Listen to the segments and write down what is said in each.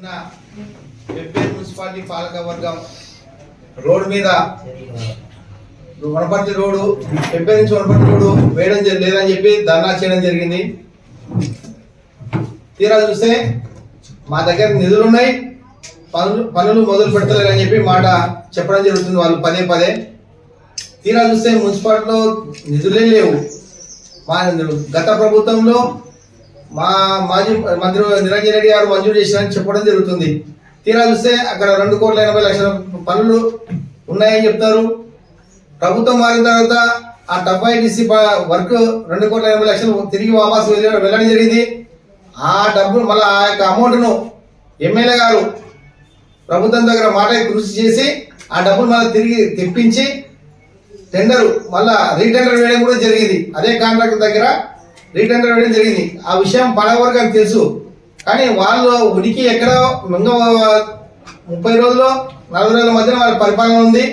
వెబ్బేరు municipality పాలక వర్గం road మీద వనపర్తి రోడ్డు వెబ్బేరు నుంచి వనపర్తి రోడ్డు వేయడం లేదని చెప్పి ధర్నా చేయడం జరిగింది. తీరా చూస్తే మా దగ్గర నిధులు ఉన్నాయి, పనులు మొదలు పెడతలేరని చెప్పి మాట చెప్పడం జరుగుతుంది వాళ్ళు పదే పదే. తీరా చూస్తే మున్సిపాలిటీలో నిధులే లేవు. మా గత ప్రభుత్వంలో మా మాజీ మంత్రి నిరంజన్ రెడ్డి గారు మంజూరు చేశారని చెప్పడం జరుగుతుంది. తీరా చూస్తే అక్కడ 2,80,00,000 పనులు ఉన్నాయని చెప్తారు. ప్రభుత్వం మారిన తర్వాత ఆ WITC వర్క్ 2,80,00,000 తిరిగి వాపసు వెళ్ళడం జరిగింది. ఆ డబ్బు మళ్ళీ ఆ యొక్క అమౌంట్ను ఎమ్మెల్యే గారు ప్రభుత్వం దగ్గర మాట కృషి చేసి ఆ డబ్బులు మళ్ళీ తిరిగి తెప్పించి టెండర్ మళ్ళా రీటెండర్ వేయడం కూడా జరిగింది. అదే కాంట్రాక్టర్ దగ్గర రీటెండర్ వేయడం జరిగింది. ఆ విషయం పడవరకు తెలుసు. కానీ వాళ్ళు ఉనికి ఎక్కడో 30 రోజులు 40 రోజుల మధ్యన వాళ్ళ పరిపాలన ఉంది,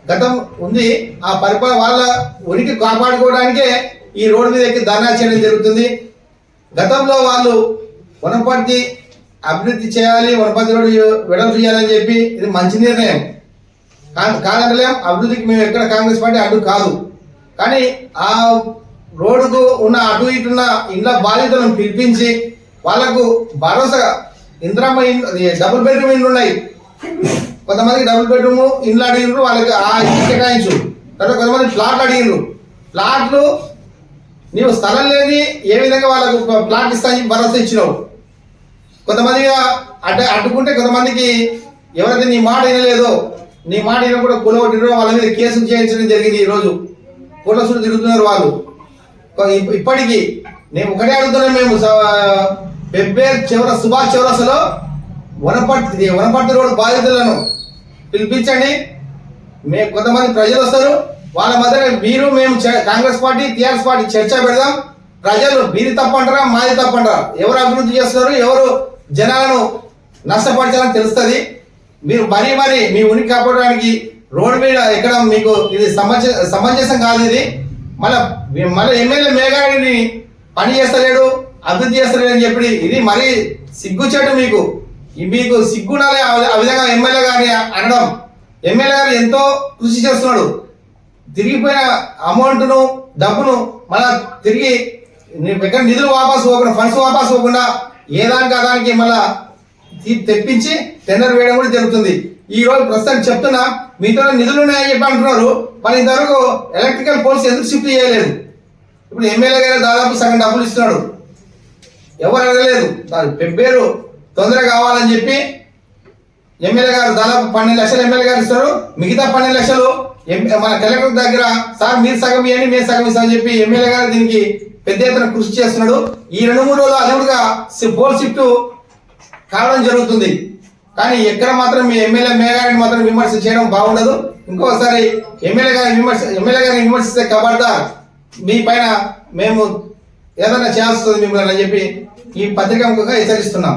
గతం ఉంది. ఆ పరిపాలన వాళ్ళ ఉనికి కాపాడుకోవడానికే ఈ రోడ్డు మీద ఎక్కి ధర్నా చేయడం జరుగుతుంది. గతంలో వాళ్ళు వనపర్తి అభివృద్ధి చేయాలి, వనపర్తి రోడ్డు వెడల్పు చేయాలని చెప్పి ఇది మంచి నిర్ణయం కాదనలేం. అభివృద్ధికి మేము ఎక్కడ కాంగ్రెస్ పార్టీ అడ్డు కాదు. కానీ ఆ రోడ్డుకు ఉన్న అటు ఇటున్న ఇండ్ల బాధితులను పిలిపించి వాళ్లకు భరోసాగా ఇంద్రమ్మ డబుల్ బెడ్రూమ్ ఇండ్లు ఉన్నాయి. కొంతమందికి డబుల్ బెడ్రూమ్ ఇండ్లు అడిగినారు, వాళ్ళకి ఆ ఇంటి కేటాయించు. తర్వాత కొంతమంది ప్లాట్లు అడిగినారు. ప్లాట్లు నీవు స్థలం లేని ఏ విధంగా వాళ్ళకు ప్లాట్ ఇస్తానని భరోసా ఇచ్చినావు. కొంతమందిగా అడ్డుకుంటే కొంతమందికి ఎవరైతే నీ మాట వినలేదో, నీ మాట విన కూడా కూలగొట్టినో వాళ్ళ మీద కేసులు చేయించడం జరిగింది. ఈరోజు కోట్లసూరు తిరుగుతున్నారు వాళ్ళు. ఇప్పటికీ నేను ఒకటే అడుగుతున్నాను, మేము వెబ్బేరు సుభాష్ చౌరస్లో వనపర్తి రోడ్డు బాధితులను పిలిపించండి. మేము కొంతమంది ప్రజలు వస్తారు, వాళ్ళ మధ్య మేము కాంగ్రెస్ పార్టీ TRS పార్టీ చర్చ పెడదాం. ప్రజలు మీది తప్పంటారా మాది తప్పంటారా, ఎవరు అభివృద్ధి చేస్తున్నారు, ఎవరు జనాలను నష్టపరచాలని తెలుస్తుంది. మీరు మరీ మీ ఉనికి కాపాడడానికి రోడ్డు మీద ఎక్కడ మీకు ఇది సమంజసం కాదు. ఇది మళ్ళీ ఎమ్మెల్యే మేఘాడిని పని చేస్తలేడు, అభివృద్ధి చేస్తలేడు అని చెప్పి ఇది మరీ సిగ్గుచేటు. మీకు సిగ్గుండాలి ఆ విధంగా ఎమ్మెల్యే గారిని అనడం. ఎమ్మెల్యే గారు ఎంతో కృషి చేస్తున్నాడు. తిరిగిపోయిన అమౌంట్ను డబ్బును మళ్ళా తిరిగి ఎక్కడ నిధులు వాపసు పోకుండా, ఫండ్స్ వాపసు పోకుండా ఏదానికి అదానికి మళ్ళా తెప్పించి టెండర్ వేయడం కూడా జరుగుతుంది. ఈ రోజు ప్రస్తుతం చెప్తున్నా, మీతో నిధులు ఉన్నాయని చెప్పి అంటున్నారు. మరి ఇంతవరకు ఎలక్ట్రికల్ పోల్స్ ఎందుకు షిఫ్ట్ చేయలేదు? ఇప్పుడు ఎమ్మెల్యే గారు దాదాపు సగం డబ్బులు ఇస్తున్నాడు, ఎవరు అడగలేదు. వెబ్బేరు తొందరగా కావాలని చెప్పి ఎమ్మెల్యే గారు దాదాపు 12 లక్షలు ఎమ్మెల్యే గారు ఇస్తారు. మిగతా 12 లక్షలు మన కలెక్టర్ దగ్గర సార్ మీరు సగం ఇవ్వండి మేము సగం ఇస్తామని చెప్పి ఎమ్మెల్యే గారు దీనికి పెద్ద ఎత్తున కృషి చేస్తున్నాడు. ఈ 2-3 రోజులు అదేవిధంగా పోల్ షిఫ్ట్ కావడం జరుగుతుంది. కానీ ఎక్కడ మాత్రం మీ ఎమ్మెల్యే మేఘారిని మాత్రం విమర్శ చేయడం బాగుండదు. ఇంకోసారి ఎమ్మెల్యే గారిని విమర్శిస్తే కబడ్డా మీ పైన మేము ఏదైనా చేస్తుంది మిమ్మల్ని అని చెప్పి ఈ పత్రికగా హెచ్చరిస్తున్నాం.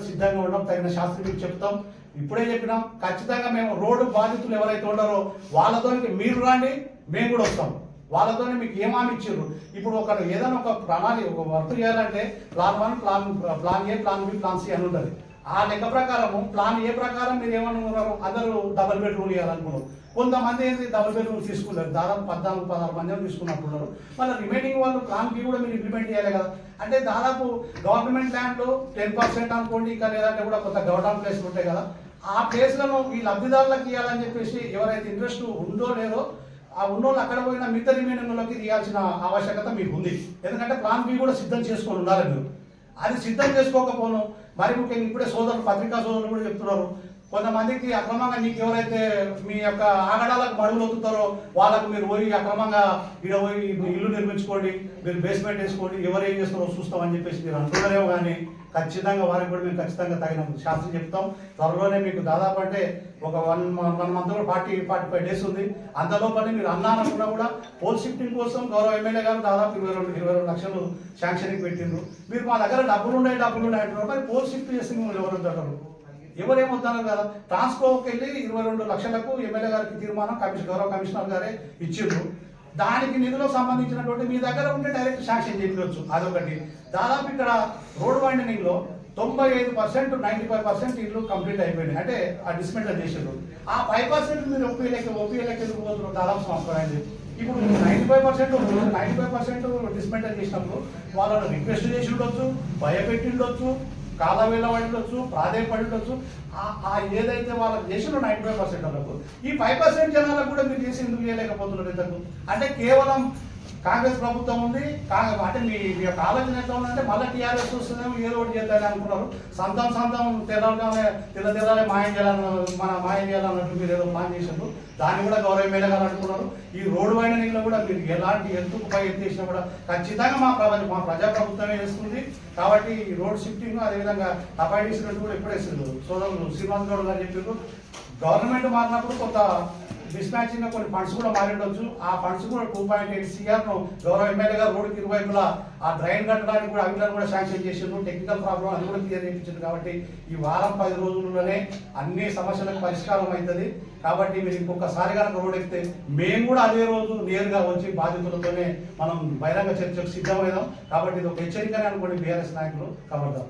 సిద్ధంగా ఉండడం, తగిన శాస్త్రీయ చెప్తాం. ఇప్పుడే చెప్పినాం, ఖచ్చితంగా మేము రోడ్డు బాధితులు ఎవరైతే ఉన్నారో వాళ్ళతో మీరు రాండి, మేము కూడా వస్తాం. వాళ్ళతోనే మీకు ఏం హామీ ఇచ్చారు. ఇప్పుడు ఏదైనా ఒక ప్రణాళిక ఒక వర్క్ చేయాలంటే plan 1, plan A, plan B, plan C అని ఉంటుంది. ఆ లెక్క ప్రకారము ప్లాన్ A ప్రకారం మీరు ఏమనుకున్నారు, అందరూ డబుల్ బెడ్రూమ్ ఇవ్వాలనుకున్నారు. కొంతమంది ఏంటి డబుల్ బెడ్రూమ్ తీసుకున్నారు, దాదాపు 14-16 మంది తీసుకున్నట్టున్నారు. మళ్ళీ రిమైనింగ్ వాళ్ళు ప్లాన్ B కూడా మీరు ఇంప్లిమెంట్ చేయాలి కదా. అంటే దాదాపు గవర్నమెంట్ ల్యాండ్లో 10% అనుకోండి, ఇంకా లేదంటే కూడా కొంత గవర్నమెంట్ ప్లేస్లు ఉంటాయి కదా, ఆ ప్లేస్లను ఈ లబ్ధిదారులకు ఇవ్వాలని చెప్పేసి ఎవరైతే ఇంట్రెస్ట్ ఉందో లేదో ఆ ఉన్నోళ్ళు అక్కడ పోయిన మిగతా రిమైనింగ్లోకి తీయాల్సిన ఆవశ్యకత మీకు ఉంది. ఎందుకంటే ప్లాన్ B కూడా సిద్ధం చేసుకొని ఉండాలి. మీరు అది సిద్ధం చేసుకోకపోను మరి ముఖ్యంగా ఇప్పుడే పత్రికా సోదరులు కూడా చెప్తున్నారు, కొంతమందికి అక్రమంగా నీకు ఎవరైతే మీ యొక్క ఆగడాలకు మడుగులు అవుతుంటారో వాళ్ళకు మీరు పోయి అక్రమంగా ఇక్కడ పోయి ఇల్లు నిర్మించుకోండి, మీరు బేస్మెంట్ వేసుకోండి, ఎవరు ఏం చేస్తారో చూస్తామని చెప్పేసి మీరు అంటున్నారేమో. కానీ ఖచ్చితంగా వారికి కూడా మేము ఖచ్చితంగా తగిన శాస్త్రం చెప్తాం. త్వరలోనే మీకు దాదాపు అంటే ఒక 1 మంత్ కూడా 40-45 డేస్ ఉంది. అంతలోపని మీరు అన్నారనుకున్నా కూడా పోల్ షిఫ్టింగ్ కోసం గౌరవ ఎమ్మెల్యే గారు దాదాపు 22 లక్షలు శాంక్షన్కి పెట్టిండ్రు. మీరు మా దగ్గర డబ్బులు ఉన్నాయి అంటున్నారు, మరి పోల్ షిఫ్ట్ చేసి ఎవరు అంటారు, ఎవరేమవుతున్నారు కదా. ట్రాన్స్కోకి వెళ్ళి 22 లక్షలకు ఎమ్మెల్యే గారికి తీర్మానం గౌరవ కమిషనర్ గారే ఇచ్చిండ్రు. దానికి నిధులకు సంబంధించినటువంటి మీ దగ్గర ఉంటే డైరెక్ట్ శాంక్షన్ చేయవచ్చు. అదొకటి. దాదాపు ఇక్కడ రోడ్ వైండనింగ్ లో 95% 95% ఇల్లు కంప్లీట్ అయిపోయినాయి, అంటే ఆ డిస్మెంటల్ చేసిండ్రు. ఆ 5% మీరు ఒప్పియలేక ఎందుకు పోతున్నారు? దాదాపు సంవత్సరం అయింది. ఇప్పుడు 95% డిస్మెంటల్ చేసినప్పుడు వాళ్ళని రిక్వెస్ట్ చేసి ఉండొచ్చు, భయపెట్టి ఉండొచ్చు, కాళ్ళ వేళ పడి ఉండొచ్చు, ప్రాధేయపడి ఉండొచ్చు. ఆ ఏదైతే వాళ్ళకి చేసిండ్రో 95% వాళ్ళకు, ఈ 5% జనాలకు కూడా మీరు చేసి ఎందుకు చేయలేకపోతున్నారు? ఇంతకు అంటే కేవలం కాంగ్రెస్ ప్రభుత్వం ఉంది, అంటే మీ యొక్క ఆలోచన ఎట్లా ఉందంటే మళ్ళీ టీఆర్ఎస్ వస్తుందేమో ఏదో ఒకటి చేద్దామని అనుకున్నారు. సంతం తెల్లగానే మాయం చేయాలన్నట్టు మీరు ఏదో ప్లాన్ చేసినారు. దాన్ని కూడా గౌరవ ఎమ్మెల్యే గారు అనుకున్నారు. ఈ రోడ్డు పైన నీళ్ళు కూడా మీరు ఎలాంటి ఎందుకు పై ఎత్తేసినా కూడా ఖచ్చితంగా మా ప్రజాప్రభుత్వమే చేస్తుంది. కాబట్టి ఈ రోడ్ షిఫ్టింగ్ అదేవిధంగా అపాయింట్ కూడా ఎప్పుడే సోదరులు శ్రీనివాస్ గౌడ్ గారు చెప్పారు. గవర్నమెంట్ మారినప్పుడు కొంత మిస్మ్యాచింగ్ కొన్ని ఫండ్స్ కూడా మారి ఉండొచ్చు. ఆ ఫండ్స్ కూడా 2.8 CR గౌరవ ఎమ్మెల్యే గారు రోడ్డుకి ఇరువైపులా ఆ డ్రైన్ కట్టడానికి కూడా అవిలను కూడా శాంక్షన్ చేసిండ్రు. టెక్నికల్ ప్రాబ్లం అది కూడా క్లియర్ చేయించారు. కాబట్టి ఈ వారం 10 రోజుల్లోనే అన్ని సమస్యలకు పరిష్కారం అవుతుంది. కాబట్టి మీరు ఇంకొకసారి కనుక రోడ్ ఎక్కితే మేము కూడా అదే రోజు నేరుగా వచ్చి బాధితులతోనే మనం బహిరంగ చర్చకు సిద్ధమైనాం. కాబట్టి ఇది ఒక హెచ్చరికనే అనుకోండి బీఆర్ఎస్ నాయకులు. కబర్దాం.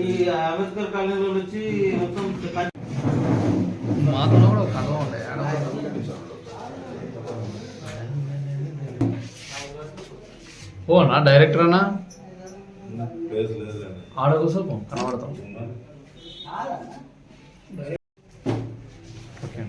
ఈ అంబేద్కర్ కాలేజీలో వచ్చి మొత్తం మాతో కూడా ఒక కథ ఉండే ఓ నా డైరెక్టర్ అన్నా ఆడ కూర్చో కనబడతాం. ఓకే